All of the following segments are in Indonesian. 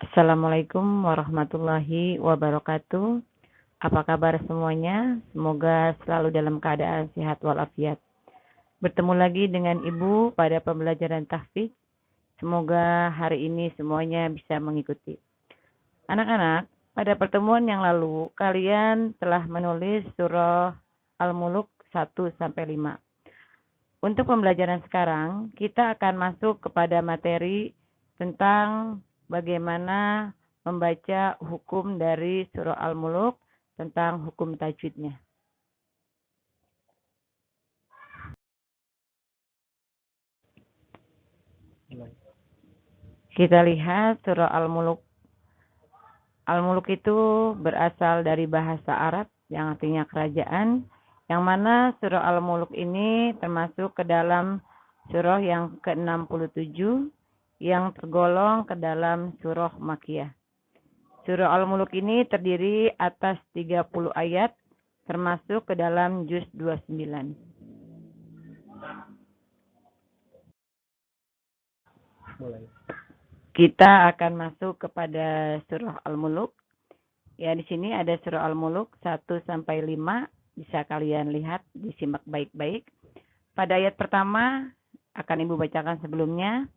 Assalamualaikum warahmatullahi wabarakatuh. Apa kabar semuanya? Semoga selalu dalam keadaan sehat walafiat. Bertemu lagi dengan Ibu pada pembelajaran tahfiz. Semoga hari ini semuanya bisa mengikuti. Anak-anak, pada pertemuan yang lalu kalian telah menulis surah Al-Muluk 1-5. Untuk pembelajaran sekarang, kita akan masuk kepada materi tentang bagaimana membaca hukum dari surah Al-Muluk tentang hukum tajwidnya. Kita lihat surah Al-Muluk. Al-Muluk itu berasal dari bahasa Arab yang artinya kerajaan, yang mana surah Al-Muluk ini termasuk ke dalam surah yang ke-67 yang tergolong ke dalam surah Makkiyah. Surah Al-Muluk ini terdiri atas 30 ayat, termasuk ke dalam juz 29. Kita akan masuk kepada surah Al-Muluk. Ya, di sini ada surah Al-Muluk 1-5. Bisa kalian lihat, disimak baik-baik. Pada ayat pertama, akan Ibu bacakan sebelumnya.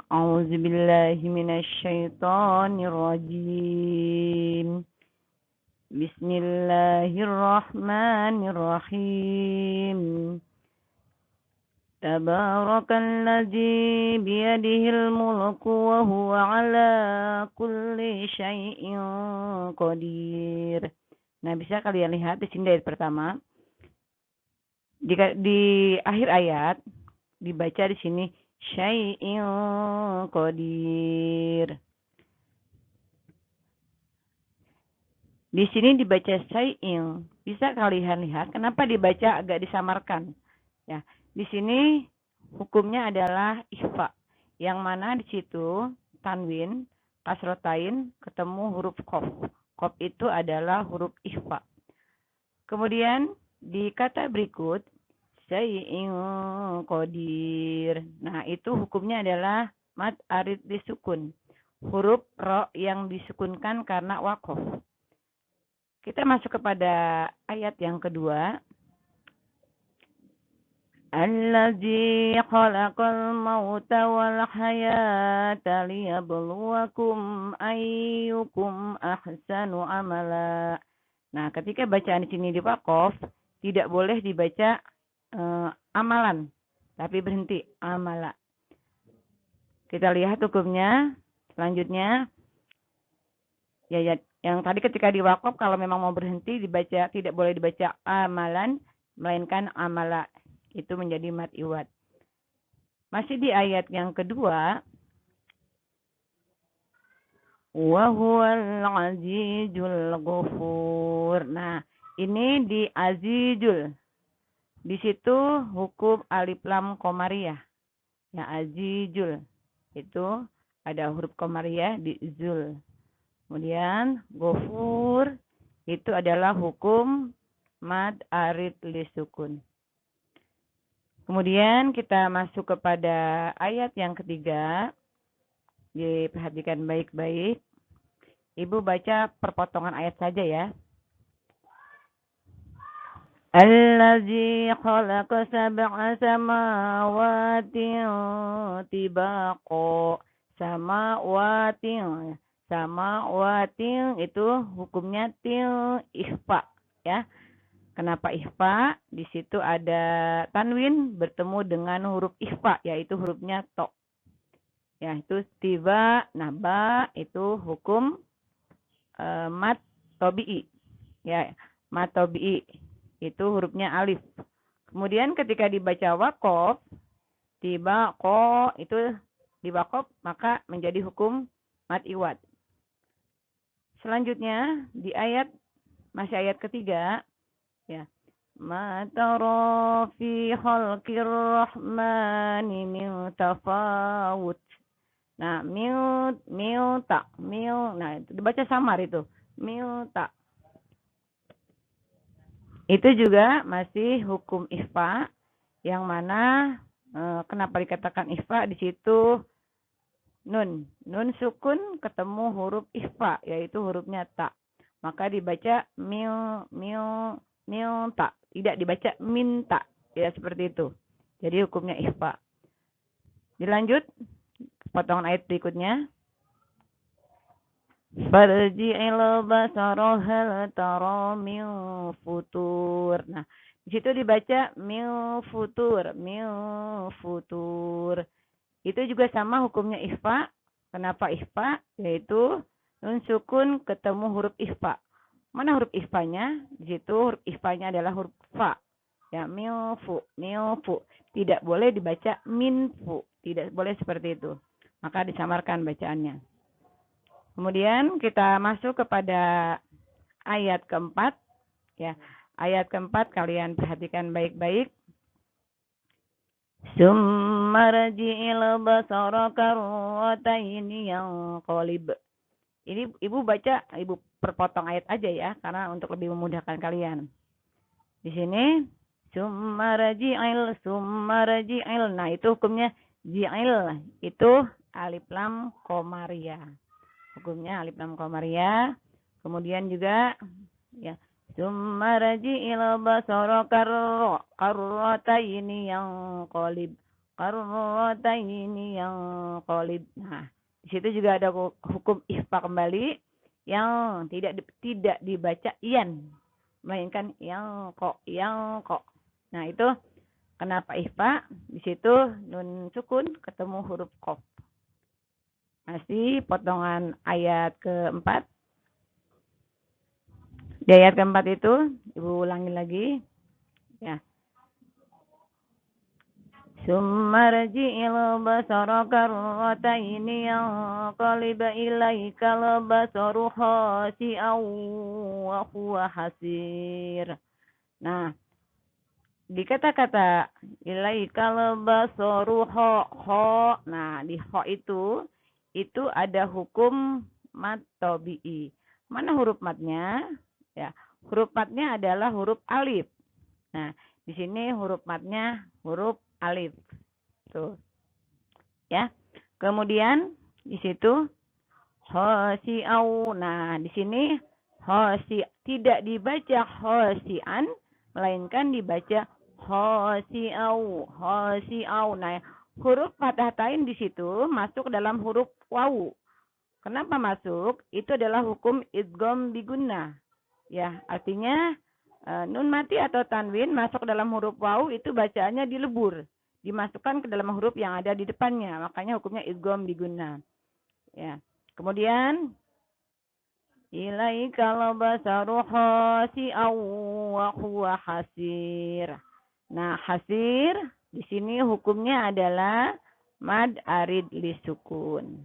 A'udzubillahi minasyaitonirrajim. Bismillahirrahmanirrahim. Tabarakalladzi biyadihil mulku wa huwa ala kulli syai'in qadir. Nah, bisa kalian lihat di sini ayat pertama. Di akhir ayat dibaca di sini syai'in qadir. Di sini dibaca syai'in. Bisa kalian lihat kenapa dibaca agak disamarkan? Ya, di sini hukumnya adalah ikhfa, yang mana di situ tanwin, kasrotain ketemu huruf qaf. Qaf itu adalah huruf ikhfa. Kemudian di kata berikut syai'in qadir. Nah, itu hukumnya adalah mad arid disukun. Huruf ro yang disukunkan karena waqaf. Kita masuk kepada ayat yang kedua. Allazi khalaqal mauta wal hayata liyabluwakum ayyukum ahsanu amala. Nah, ketika bacaan di sini di waqaf, tidak boleh dibaca amalan, tapi berhenti amala. Kita lihat hukumnya selanjutnya. Ya, yang tadi ketika di waqaf kalau memang mau berhenti dibaca, tidak boleh dibaca amalan, melainkan amala. Itu menjadi mad iwad. Masih di ayat yang kedua. Wa huwal azizul ghafur. Nah, ini di azizul. Di situ hukum alif lam qamariyah. Ya, azizul. Itu ada huruf qamariyah di zul. Kemudian ghafur itu adalah hukum mad arid lisukun. Kemudian kita masuk kepada ayat yang ketiga. Diperhatikan baik-baik. Ibu baca perpotongan ayat saja ya. Allazi khalaqa sab'a samawatin tibaqa. Samawatin itu hukumnya til ikhfa ya. Kenapa ikhfa? Di situ ada tanwin bertemu dengan huruf ikhfa, yaitu hurufnya to. Ya, itu tiba, nah ba itu hukum mat tobi'i. Ya, mat tobi'i itu hurufnya alif. Kemudian ketika dibaca waqaf, tiba ko itu di waqaf maka menjadi hukum mat iwad. Selanjutnya di masih ayat ketiga ya. Ma tara fi khalqir rahmani min tafawut. Nah, nah itu dibaca samar itu. Milta. Itu juga masih hukum ikhfa yang mana kenapa dikatakan ikhfa di situ Nun sukun ketemu huruf ikhfa, yaitu hurufnya ta. Maka dibaca mil ta. Tidak dibaca minta. Ya, seperti itu. Jadi hukumnya ikhfa. Dilanjut, potongan ayat berikutnya. Farji'il basara hal tara min futur. Nah, di situ dibaca min futur. Itu juga sama hukumnya ikhfa. Kenapa ikhfa? Yaitu nun sukun ketemu huruf ikhfa. Mana huruf ikhfanya? Di situ huruf ikhfanya adalah huruf fa. Ya, milfu. Tidak boleh dibaca minfu. Tidak boleh seperti itu. Maka disamarkan bacaannya. Kemudian kita masuk kepada ayat keempat. Ya, ayat keempat kalian perhatikan baik-baik. Summa raji'il basara karrataini yanqalib. Ini ibu baca, ibu perpotong ayat aja ya, karena untuk lebih memudahkan kalian. Di sini summa raji'il. Nah, itu hukumnya ji'il. Itu alif lam qamariyah. Hukumnya alif lam qamariyah. Kemudian juga ya summa raji'il basara karrataini yanqalib. Nah, di situ juga ada hukum ikhfa kembali yang tidak dibaca ian, melainkan yang kok. Nah, itu kenapa ikhfa? Di situ nun sukun ketemu huruf qaf. Masih potongan ayat keempat. Di ayat keempat itu, ibu ulangi lagi. Ya. Summa raji'il basara karrataini yanqalib ilaikal basaru khasi'an wa huwa hasir. Nah, di kata-kata ilaikal basaru kho. Nah, di kho itu ada hukum mat tabi'i. Mana huruf matnya? Ya, huruf matnya adalah huruf alif. Nah, di sini huruf matnya huruf alif. Tuh. Ya. Kemudian di situ khasi'au. Nah, di sini tidak dibaca khasi'an, melainkan dibaca khasi'au. Nah, huruf fathah tain di situ masuk dalam huruf wawu. Kenapa masuk? Itu adalah hukum idgham bigunnah. Ya, artinya nun mati atau tanwin masuk dalam huruf wawu itu bacaannya dilebur, dimasukkan ke dalam huruf yang ada di depannya. Makanya hukumnya idgham bigunnah. Ya. Kemudian ilaikal basaru khasi'aw wa huwa hasir. Nah, hasir di sini hukumnya adalah mad arid li sukun.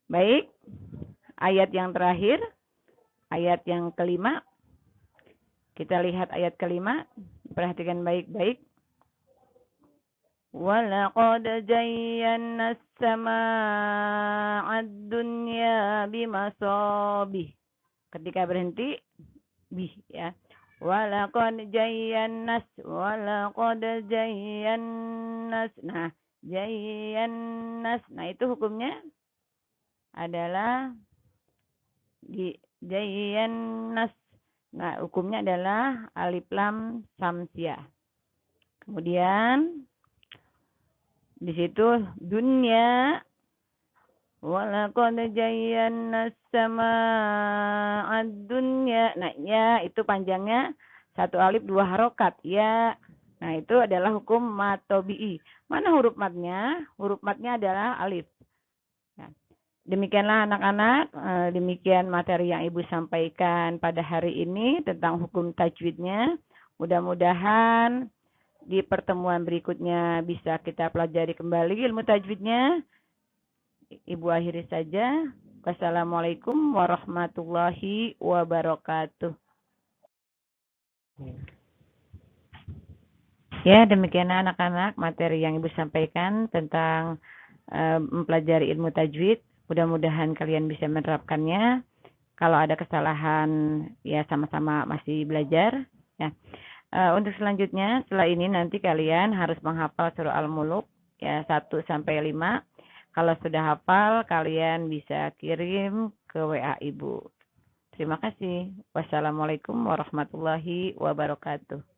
Baik, ayat yang terakhir, ayat yang kelima. Kita lihat ayat kelima, perhatikan baik-baik. وَلَقَدْ زَيَّنَّا السَّمَاءَ الدُّنْيَا بِمَصَابِيحَ. Ketika berhenti, bih ya. وَلَقَدْ زَيَّنَّا. Nah, zayyannas. Nah, itu hukumnya adalah di zayyannas. Nah, hukumnya adalah alif lam samsiah. Kemudian di situ dunya walaqad zayyana as-samaa'a ad-dunya. Nah, ya itu panjangnya satu alif dua harokat ya. Nah, itu adalah hukum mat tabi'i. Mana huruf matnya? Huruf matnya adalah alif. Nah, demikianlah anak-anak, demikian materi yang Ibu sampaikan pada hari ini tentang hukum tajwidnya. Mudah-mudahan di pertemuan berikutnya bisa kita pelajari kembali ilmu tajwidnya. Ibu akhiri saja. Wassalamualaikum warahmatullahi wabarakatuh. Ya, demikian anak-anak materi yang Ibu sampaikan tentang mempelajari ilmu tajwid. Mudah-mudahan kalian bisa menerapkannya. Kalau ada kesalahan, ya sama-sama masih belajar. Ya. Untuk selanjutnya, setelah ini nanti kalian harus menghafal surah Al-Muluk ya 1 sampai 5. Kalau sudah hafal, kalian bisa kirim ke WA Ibu. Terima kasih. Wassalamualaikum warahmatullahi wabarakatuh.